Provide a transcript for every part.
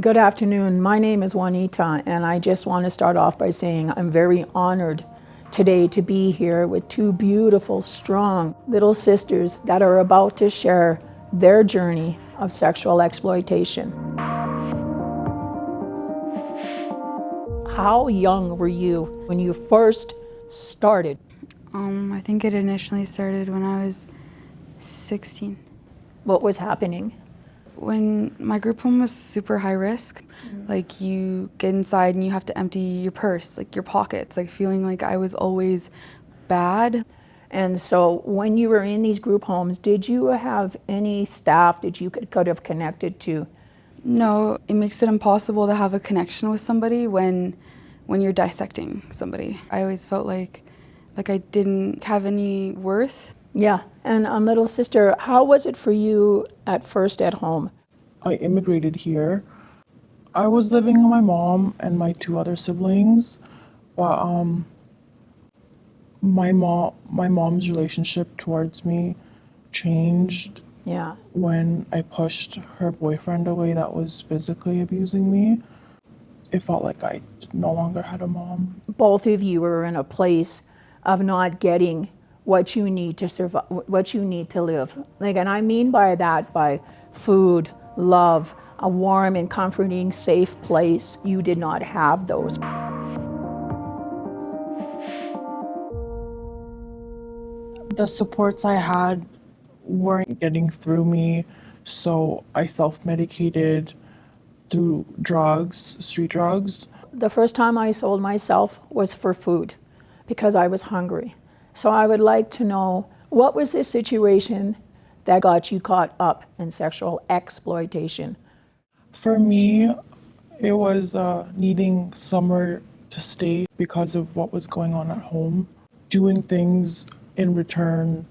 Good afternoon. My name is Juanita, and I just want to start off by saying I'm very honored today to be here with two beautiful, strong little sisters that are about to share their journey of sexual exploitation. How young were you when you first started? I think it initially started when I was 16. What was happening? When my group home was super high risk, like you get inside and you have to empty your purse, like your pockets, like feeling like I was always bad. And so when you were in these group homes, did you have any staff that you could have connected to? No, it makes it impossible to have a connection with somebody when you're dissecting somebody. I always felt like I didn't have any worth. Yeah, and little sister, how was it for you at first at home? I immigrated here. I was living with my mom and my two other siblings, but my mom's relationship towards me changed Yeah, when I pushed her boyfriend away that was physically abusing me. It felt like I no longer had a mom. both of you were in a place of not getting what you need to survive, what you need to live. Like, and I mean by that by food, love, a warm and comforting, safe place. You did not have those. The supports I had weren't getting through me, so I self-medicated through drugs, street drugs. The first time I sold myself was for food because I was hungry. So I would like to know, what was the situation that got you caught up in sexual exploitation? For me, it was needing somewhere to stay because of what was going on at home. Doing things in return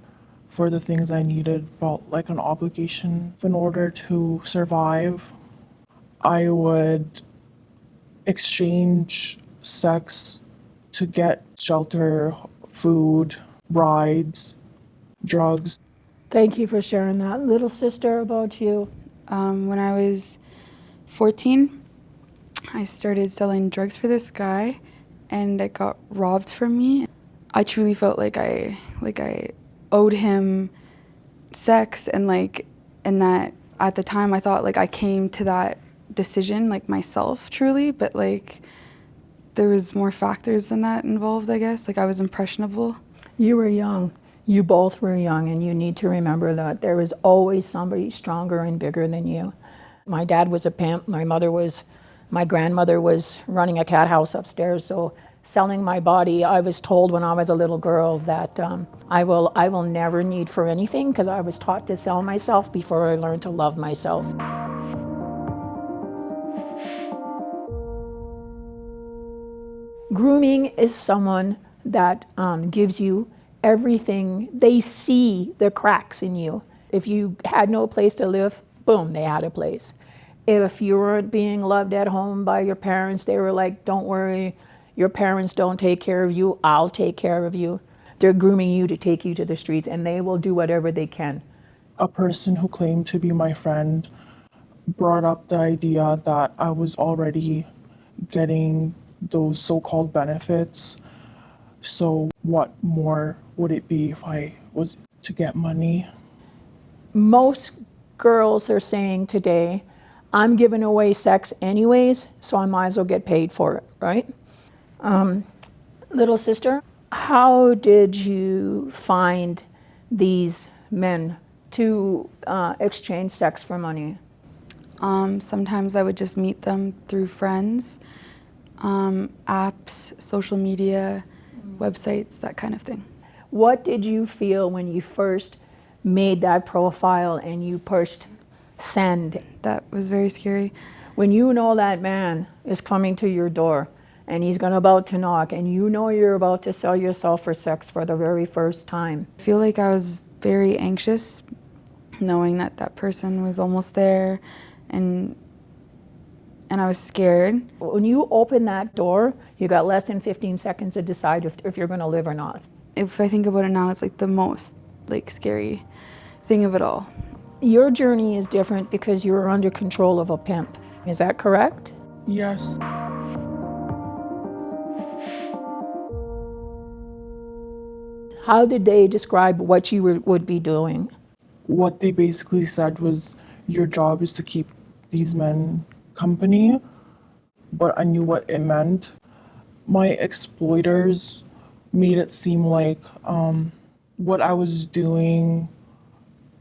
for the things I needed felt like an obligation. In order to survive, I would exchange sex to get shelter, food, rides, drugs. Thank you for sharing that. Little sister, about you? When I was 14, I started selling drugs for this guy, and it got robbed from me. I truly felt like I owed him sex, and that at the time I thought like I came to that decision like myself truly, but like there was more factors than that involved, I guess. Like I was impressionable. You were young. You both were young, and you need to remember that there is always somebody stronger and bigger than you. My dad was a pimp. My grandmother was running a cat house upstairs. So selling my body, I was told when I was a little girl that I will never need for anything because I was taught to sell myself before I learned to love myself. Grooming is someone that gives you everything. They see the cracks in you. If you had no place to live, boom, they had a place. If you weren't being loved at home by your parents, they were like, don't worry, your parents don't take care of you, I'll take care of you. They're grooming you to take you to the streets, and they will do whatever they can. A person who claimed to be my friend brought up the idea that I was already getting those so-called benefits. So what more would it be if I was to get money? Most girls are saying today, I'm giving away sex anyways, so I might as well get paid for it, right? Little sister, how did you find these men to exchange sex for money? Sometimes I would just meet them through friends, apps, social media, websites, that kind of thing. What did you feel when you first made that profile and you pushed send? That was very scary. When you know that man is coming to your door and he's about to knock, and you know you're about to sell yourself for sex for the very first time. I feel like I was very anxious knowing that that person was almost there, and I was scared. When you open that door, you got less than 15 seconds to decide if you're going to live or not. If I think about it now, it's like the most scary thing of it all. Your journey is different because you're under control of a pimp. Is that correct? Yes. How did they describe what you would be doing? What they basically said was, your job is to keep these men company, but I knew what it meant. My exploiters made it seem like what I was doing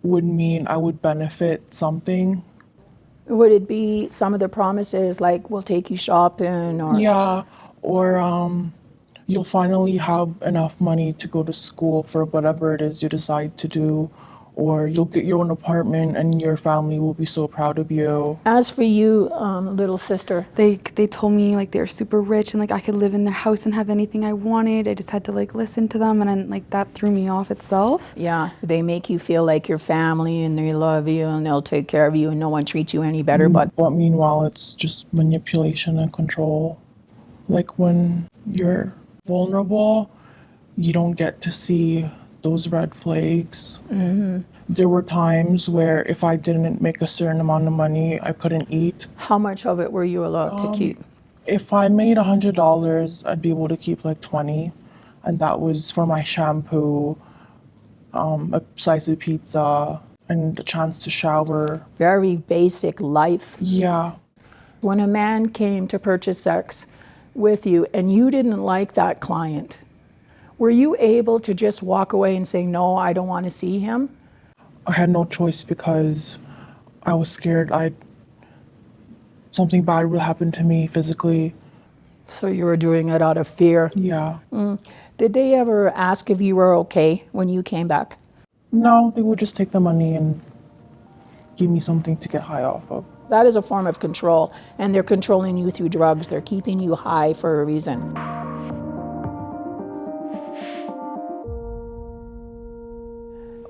would mean I would benefit something. Would it be some of the promises like we'll take you shopping or Yeah, or you'll finally have enough money to go to school for whatever it is you decide to do, or you'll get your own apartment and your family will be so proud of you. as for you, little sister? They told me like they were super rich and like I could live in their house and have anything I wanted. I just had to like listen to them, and then, like that threw me off itself. Yeah, they make you feel like your family and they love you and they'll take care of you and no one treats you any better. But But meanwhile, it's just manipulation and control. Like when you're vulnerable, you don't get to see those red flags. There were times where if I didn't make a certain amount of money, I couldn't eat. how much of it were you allowed to keep? If I made $100, I'd be able to keep like 20, and that was for my shampoo, a slice of pizza, and a chance to shower. Very basic life. Yeah, When a man came to purchase sex with you and you didn't like that client, were you able to just walk away and say, no, I don't want to see him? I had no choice because I was scared something bad would happen to me physically. So you were doing it out of fear. Yeah. Did they ever ask if you were okay when you came back? No, they would just take the money and give me something to get high off of. That is a form of control, and they're controlling you through drugs. They're keeping you high for a reason.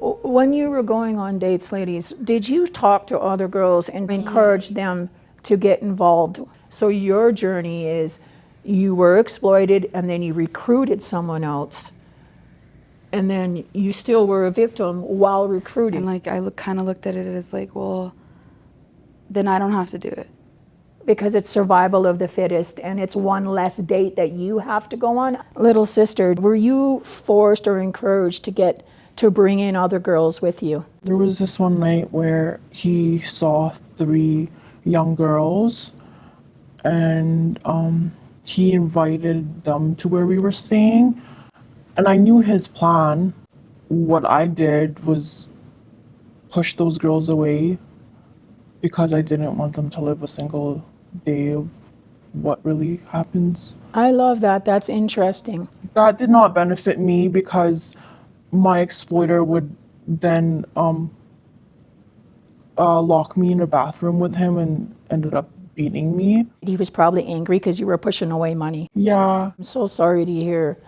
When you were going on dates, ladies, did you talk to other girls and encourage them to get involved? So your journey is you were exploited and then you recruited someone else. And then you still were a victim while recruiting. And like I kind of looked at it as like, well, then I don't have to do it. Because it's survival of the fittest and it's one less date that you have to go on. Little sister, were you forced or encouraged to bring in other girls with you? There was this one night where he saw 3 young girls and he invited them to where we were staying. And I knew his plan. What I did was push those girls away because I didn't want them to live a single day of what really happens. I love that. That's interesting. That did not benefit me because my exploiter would then lock me in a bathroom with him and ended up beating me. He was probably angry because you were pushing away money. Yeah, I'm so sorry to hear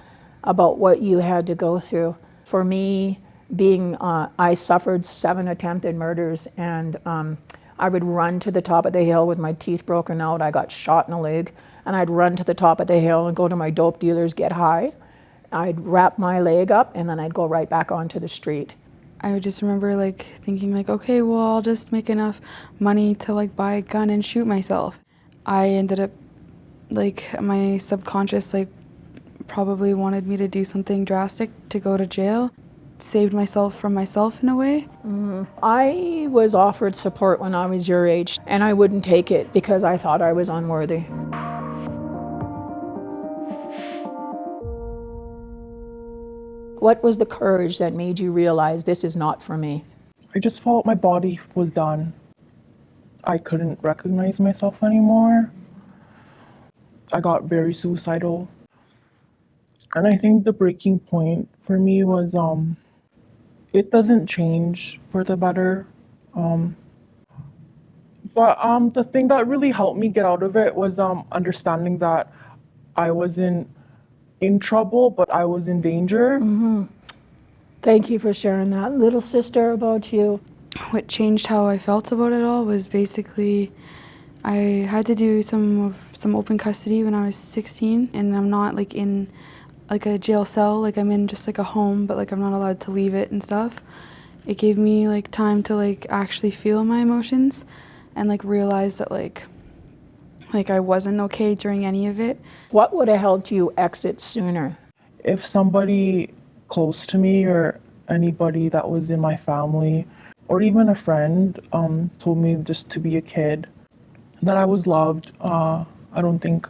about what you had to go through. For me, I suffered 7 attempted murders, and I would run to the top of the hill with my teeth broken out. I got shot in the leg, and I'd run to the top of the hill and go to my dope dealers, get high. I'd wrap my leg up, and then I'd go right back onto the street. I would just remember like thinking like, okay, well, I'll just make enough money to like buy a gun and shoot myself. I ended up like my subconscious like probably wanted me to do something drastic to go to jail. Saved myself from myself in a way. I was offered support when I was your age, and I wouldn't take it because I thought I was unworthy. What was the courage that made you realize this is not for me? I just felt my body was done. I couldn't recognize myself anymore. I got very suicidal. And I think the breaking point for me was it doesn't change for the better. But the thing that really helped me get out of it was understanding that I wasn't in trouble, but I was in danger. Thank you for sharing that. Little sister, about you. What changed how I felt about it all was basically I had to do some open custody when I was 16, and I'm not like in like a jail cell, like I'm in just like a home, but like I'm not allowed to leave it and stuff. It gave me like time to like actually feel my emotions and like realize that like Like I wasn't okay during any of it. What would have helped you exit sooner? If somebody close to me or anybody that was in my family or even a friend told me just to be a kid, that I was loved, I don't think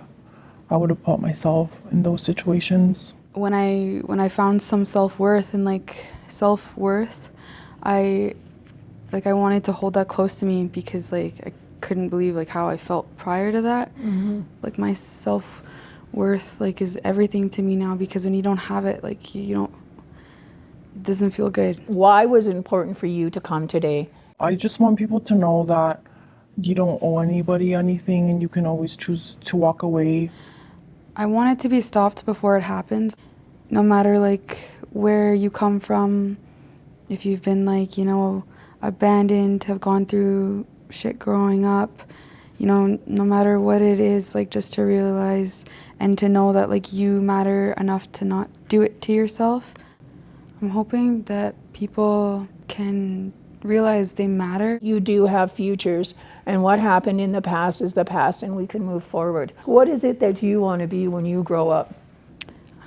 I would have put myself in those situations. When I found some self-worth and like self-worth, I wanted to hold that close to me because like I couldn't believe like how I felt prior to that. Like my self-worth like is everything to me now, because when you don't have it, like you don't, it doesn't feel good. Why was it important for you to come today? I just want people to know that you don't owe anybody anything and you can always choose to walk away. I want it to be stopped before it happens. No matter like where you come from, if you've been like, you know, abandoned, have gone through shit growing up, you know, no matter what it is, like just to realize and to know that like you matter enough to not do it to yourself. I'm hoping that people can realize they matter. You do have futures, and what happened in the past is the past, and we can move forward. What is it that you want to be when you grow up?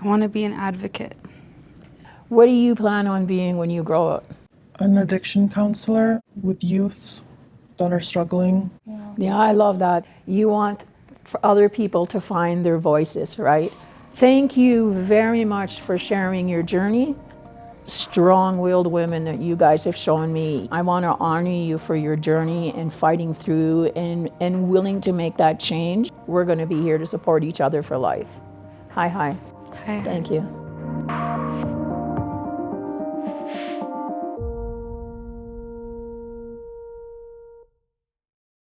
I want to be an advocate. What do you plan on being when you grow up? An addiction counselor with youths that are struggling. Yeah, I love that. You want for other people to find their voices, right? Thank you very much for sharing your journey. Strong-willed women that you guys have shown me. I want to honor you for your journey and fighting through and willing to make that change. We're going to be here to support each other for life. Hi. Hi. Thank you.